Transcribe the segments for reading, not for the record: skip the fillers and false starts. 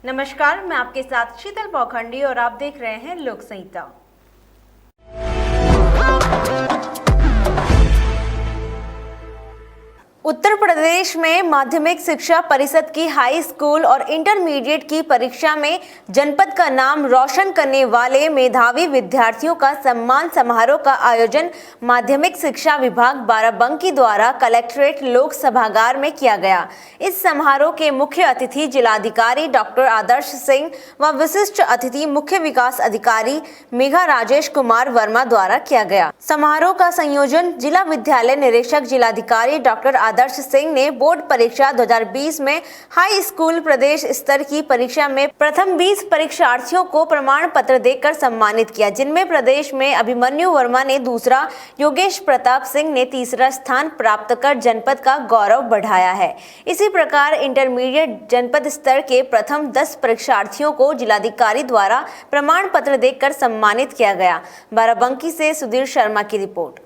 नमस्कार, मैं आपके साथ शीतल पौखंडी और आप देख रहे हैं लोक संहिता। उत्तर प्रदेश में माध्यमिक शिक्षा परिषद की हाई स्कूल और इंटरमीडिएट की परीक्षा में जनपद का नाम रोशन करने वाले मेधावी विद्यार्थियों का सम्मान समारोह का आयोजन माध्यमिक शिक्षा विभाग बाराबंकी द्वारा कलेक्ट्रेट लोक सभागार में किया गया। इस समारोह के मुख्य अतिथि जिलाधिकारी डॉक्टर आदर्श सिंह व विशिष्ट अतिथि मुख्य विकास अधिकारी मेघा राजेश कुमार वर्मा द्वारा किया गया। समारोह का संयोजन जिला विद्यालय निरीक्षक जिलाधिकारी डॉक्टर आदर्श सिंह ने बोर्ड परीक्षा 2020 में हाई स्कूल प्रदेश स्तर की परीक्षा में प्रथम 20 परीक्षार्थियों को प्रमाण पत्र देकर सम्मानित किया, जिनमें प्रदेश में अभिमन्यु वर्मा ने दूसरा, योगेश प्रताप सिंह ने तीसरा स्थान प्राप्त कर जनपद का गौरव बढ़ाया है। इसी प्रकार इंटरमीडिएट जनपद स्तर के प्रथम 10 परीक्षार्थियों को जिलाधिकारी द्वारा प्रमाण पत्र देकर सम्मानित किया गया। बाराबंकी से सुधीर शर्मा की रिपोर्ट।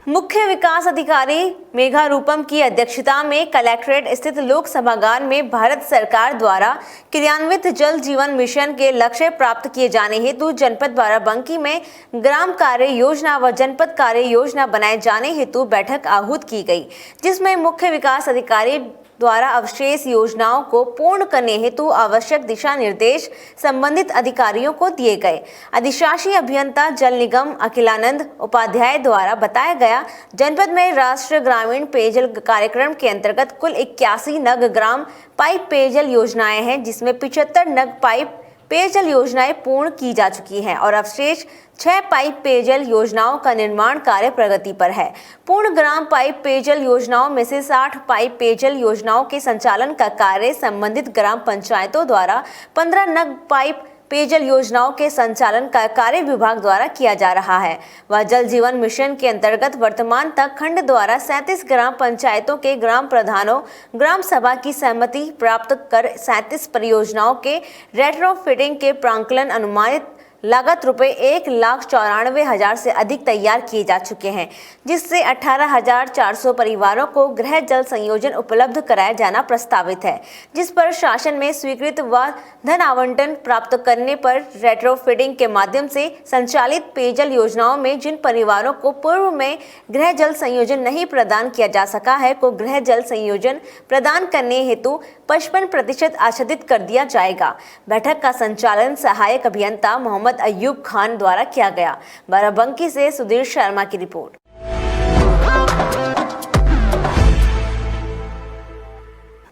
मुख्य विकास अधिकारी मेघा रूपम की अध्यक्षता में कलेक्ट्रेट स्थित लोक सभागार में भारत सरकार द्वारा क्रियान्वित जल जीवन मिशन के लक्ष्य प्राप्त किए जाने हेतु जनपद बाराबंकी में ग्राम कार्य योजना व जनपद कार्य योजना बनाए जाने हेतु बैठक आहूत की गई, जिसमें मुख्य विकास अधिकारी द्वारा अवशेष योजनाओं को पूर्ण करने हेतु आवश्यक दिशा निर्देश संबंधित अधिकारियों को दिए गए। अधिशासी अभियंता जल निगम अखिलानंद उपाध्याय द्वारा बताया गया, जनपद में राष्ट्रीय ग्रामीण पेयजल कार्यक्रम के अंतर्गत कुल 81 नग ग्राम पाइप पेयजल योजनाएं हैं, जिसमें 75 नग पाइप पेयजल योजनाएं पूर्ण की जा चुकी हैं और अवशेष 6 पाइप पेयजल योजनाओं का निर्माण कार्य प्रगति पर है। पूर्ण ग्राम पाइप पेयजल योजनाओं में से 60 पाइप पेयजल योजनाओं के संचालन का कार्य संबंधित ग्राम पंचायतों द्वारा, 15 नग पाइप पेयजल योजनाओं के संचालन का कार्य विभाग द्वारा किया जा रहा है। वह जल जीवन मिशन के अंतर्गत वर्तमान तक खंड द्वारा 37 ग्राम पंचायतों के ग्राम प्रधानों ग्राम सभा की सहमति प्राप्त कर 37 परियोजनाओं के रेट्रोफिटिंग के प्रांकलन अनुमानित लागत ₹1,94,000 से अधिक तैयार किए जा चुके हैं, जिससे 18,400 परिवारों को गृह जल संयोजन उपलब्ध कराया जाना प्रस्तावित है, जिस पर शासन में स्वीकृत व धन आवंटन प्राप्त करने पर रेट्रोफिटिंग के माध्यम से संचालित पेयजल योजनाओं में जिन परिवारों को पूर्व में गृह जल संयोजन नहीं प्रदान किया जा सका है को गृह जल संयोजन प्रदान करने हेतु 55% आच्छादित कर दिया जाएगा। बैठक का संचालन सहायक अभियंता मोहम्मद अय्यूब खान द्वारा किया गया। बाराबंकी से सुधीर शर्मा की रिपोर्ट।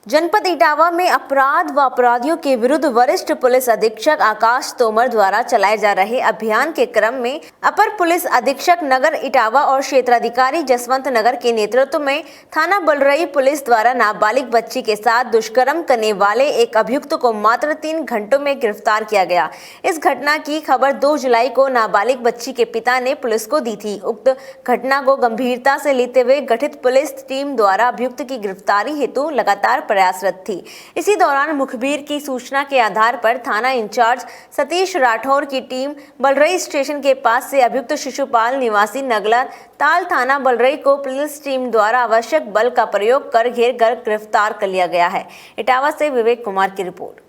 जनपद इटावा में अपराध व अपराधियों के विरुद्ध वरिष्ठ पुलिस अधीक्षक आकाश तोमर द्वारा चलाए जा रहे अभियान के क्रम में अपर पुलिस अधीक्षक नगर इटावा और क्षेत्राधिकारी जसवंत नगर के नेतृत्व में थाना बलरई पुलिस द्वारा नाबालिग बच्ची के साथ दुष्कर्म करने वाले एक अभियुक्त को मात्र 3 घंटों में गिरफ्तार किया गया। इस घटना की खबर 2 जुलाई को नाबालिग बच्ची के पिता ने पुलिस को दी थी। उक्त घटना को गंभीरता से लेते हुए गठित पुलिस टीम द्वारा अभियुक्त की गिरफ्तारी हेतु लगातार प्रयासरत थी। इसी दौरान मुखबिर की सूचना के आधार पर थाना इंचार्ज सतीश राठौर की टीम बलरई स्टेशन के पास से अभियुक्त शिशुपाल निवासी नगला ताल थाना बलरई को पुलिस टीम द्वारा आवश्यक बल का प्रयोग कर घेर कर गिरफ्तार कर लिया गया है। इटावा से विवेक कुमार की रिपोर्ट।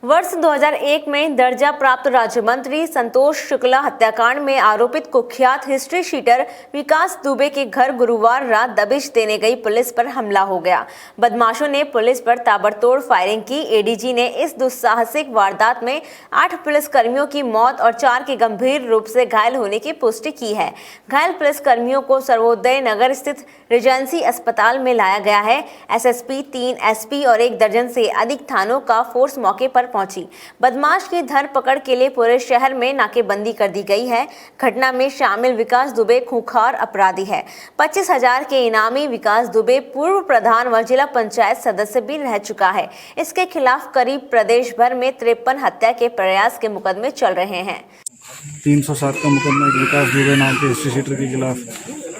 वर्ष 2001 में दर्जा प्राप्त राज्य मंत्री संतोष शुक्ला हत्याकांड में आरोपित कुख्यात हिस्ट्री शीटर विकास दुबे के घर गुरुवार रात दबिश देने गई पुलिस पर हमला हो गया। बदमाशों ने पुलिस पर ताबड़तोड़ फायरिंग की। एडीजी ने इस दुस्साहसिक वारदात में 8 पुलिसकर्मियों की मौत और 4 के गंभीर रूप से घायल होने की पुष्टि की है। घायल पुलिसकर्मियों को सर्वोदय नगर स्थित रिजेंसी अस्पताल में लाया गया है। एसएसपी, 3 एसपी और 1 दर्जन से अधिक थानों का फोर्स मौके पर पहुंची। बदमाश की धरपकड़ के लिए पूरे शहर में नाकेबंदी कर दी गई है। घटना में शामिल विकास दुबे खूंखार अपराधी है। 25,000 के इनामी विकास दुबे पूर्व प्रधान व जिला पंचायत सदस्य भी रह चुका है। इसके खिलाफ करीब प्रदेश भर में 53 हत्या के प्रयास के मुकदमे चल रहे हैं। 307 का मुकदमा एक विकास दुबे नाम के हिस्ट्री शीटर के खिलाफ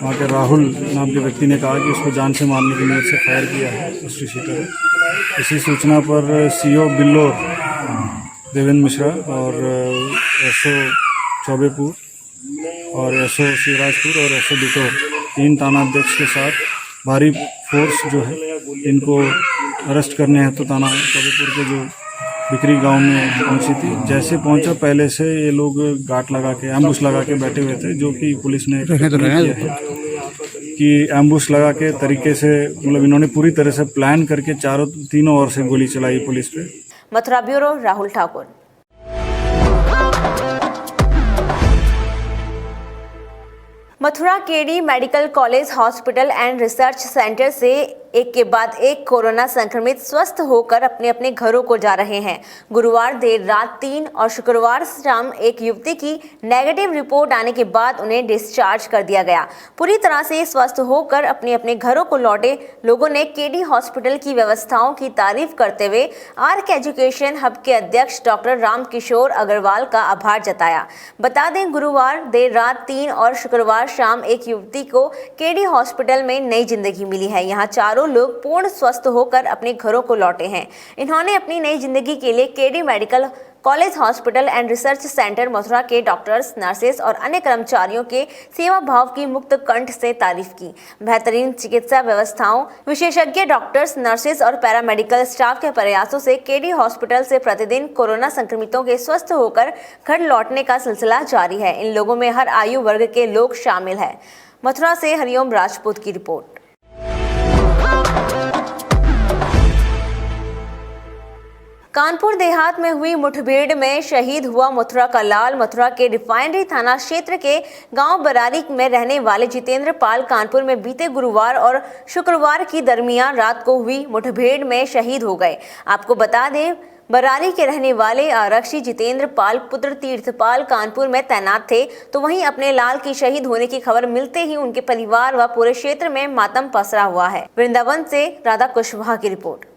वहाँ के राहुल नाम के व्यक्ति ने कहा कि उसको जान से मारने की नीयत से फायर किया है हिस्ट्री शीटर। इसी सूचना पर सीओ बिल्लोर देवेंद्र मिश्रा और एसओ चौबेपुर और एसओ शिवराजपुर और एसओ बिटो 3 थानाध्यक्ष के साथ भारी फोर्स जो है इनको अरेस्ट करने हेतु थाना कबीरपुर के जो बिक्री गांव में पहुंची थी। जैसे पहुंचा पहले से ये लोग गाट लगा के एम्बुश लगा के बैठे हुए थे, जो कि पुलिस ने किया है कि एम्बुश लगा के तरीके से मतलब इन्होंने पूरी तरह से प्लान करके तीनों ओर से गोली चलाई पुलिस पे। Mathura bureau Rahul Thakur. Mathura KD medical college hospital and research centre से एक के बाद एक कोरोना संक्रमित स्वस्थ होकर अपने अपने घरों को जा रहे हैं। गुरुवार देर रात 3 और शुक्रवार शाम एक युवती की नेगेटिव रिपोर्ट आने के बाद उन्हें डिस्चार्ज कर दिया गया। पूरी तरह से स्वस्थ होकर अपने अपने घरों को लौटे लोगों ने केडी हॉस्पिटल की व्यवस्थाओं की तारीफ करते हुए आर्क एजुकेशन हब के अध्यक्ष डॉक्टर रामकिशोर अग्रवाल का आभार जताया। बता दें, गुरुवार देर रात 3 और शुक्रवार शाम एक युवती को केडी हॉस्पिटल में नई जिंदगी मिली है। यहाँ चारों लोग पूर्ण स्वस्थ होकर अपने घरों को लौटे हैं। इन्होंने अपनी नई जिंदगी के लिए KD medical college hospital and research centre Mathura के डॉक्टर्स, नर्सेस और अन्य कर्मचारियों के सेवा भाव की मुक्त कंठ से तारीफ की। बेहतरीन चिकित्सा व्यवस्थाओं, विशेषज्ञ डॉक्टर्स, नर्सेस और पैरामेडिकल स्टाफ के प्रयासों से केडी हॉस्पिटल से प्रतिदिन कोरोना संक्रमितों के स्वस्थ होकर घर लौटने का सिलसिला जारी है। इन लोगों में हर आयु वर्ग के लोग शामिल हैं। मथुरा से हरिओम राजपूत की रिपोर्ट। कानपुर देहात में हुई मुठभेड़ में शहीद हुआ मथुरा का लाल। मथुरा के रिफाइनरी थाना क्षेत्र के गांव बरारी में रहने वाले जितेंद्र पाल कानपुर में बीते गुरुवार और शुक्रवार की दरमियान रात को हुई मुठभेड़ में शहीद हो गए। आपको बता दें, बरारी के रहने वाले आरक्षी जितेंद्र पाल पुत्र तीर्थपाल कानपुर में तैनात थे, तो वहीं अपने लाल की शहीद होने की खबर मिलते ही उनके परिवार व पूरे क्षेत्र में मातम पसरा हुआ है। वृंदावन से राधा कुशवाहा की रिपोर्ट।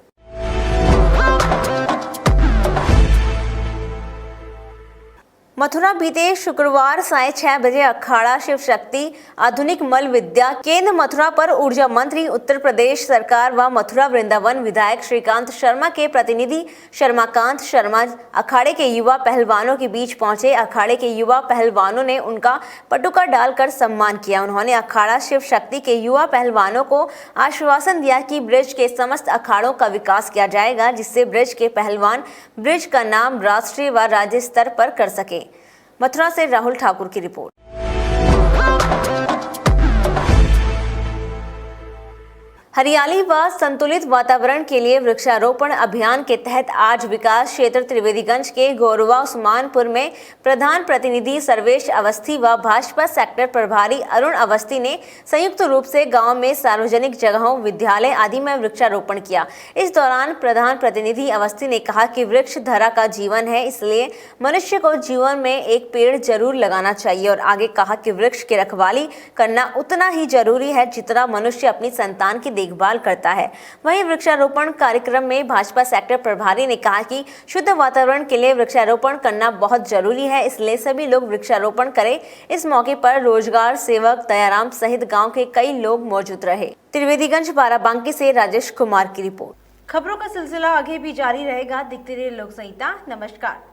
मथुरा बीते शुक्रवार साढ़े 6 बजे अखाड़ा शिव शक्ति आधुनिक मल विद्या केंद्र मथुरा पर ऊर्जा मंत्री, उत्तर प्रदेश सरकार व मथुरा वृंदावन विधायक श्रीकांत शर्मा के प्रतिनिधि शर्माकांत शर्मा अखाड़े के युवा पहलवानों के बीच पहुंचे। अखाड़े के युवा पहलवानों ने उनका पटुका डालकर सम्मान किया। उन्होंने अखाड़ा शिव शक्ति के युवा पहलवानों को आश्वासन दिया कि ब्रिज के समस्त अखाड़ों का विकास किया जाएगा, जिससे ब्रिज के पहलवान ब्रिज का नाम राष्ट्रीय व राज्य स्तर पर कर सके। मथुरा से राहुल ठाकुर की रिपोर्ट। हरियाली व संतुलित वातावरण के लिए वृक्षारोपण अभियान के तहत आज विकास क्षेत्र त्रिवेदीगंज के गौरवा उस्मानपुर में प्रधान प्रतिनिधि सर्वेश अवस्थी व भाजपा सेक्टर प्रभारी अरुण अवस्थी ने संयुक्त रूप से गांव में सार्वजनिक जगहों, विद्यालय आदि में वृक्षारोपण किया। इस दौरान प्रधान प्रतिनिधि अवस्थी ने कहा कि वृक्ष धरा का जीवन है, इसलिए मनुष्य को जीवन में एक पेड़ जरूर लगाना चाहिए। और आगे कहा कि वृक्ष की रखवाली करना उतना ही जरूरी है जितना मनुष्य अपनी संतान की देखभाल करता है। वहीं वृक्षारोपण कार्यक्रम में भाजपा सेक्टर प्रभारी ने कहा कि शुद्ध वातावरण के लिए वृक्षारोपण करना बहुत जरूरी है, इसलिए सभी लोग वृक्षारोपण करें। इस मौके पर रोजगार सेवक दयाराम सहित गांव के कई लोग मौजूद रहे। त्रिवेदीगंज बाराबंकी से राजेश कुमार की रिपोर्ट। खबरों का सिलसिला आगे भी जारी रहेगा। दिखती रही लोक संहिता। नमस्कार।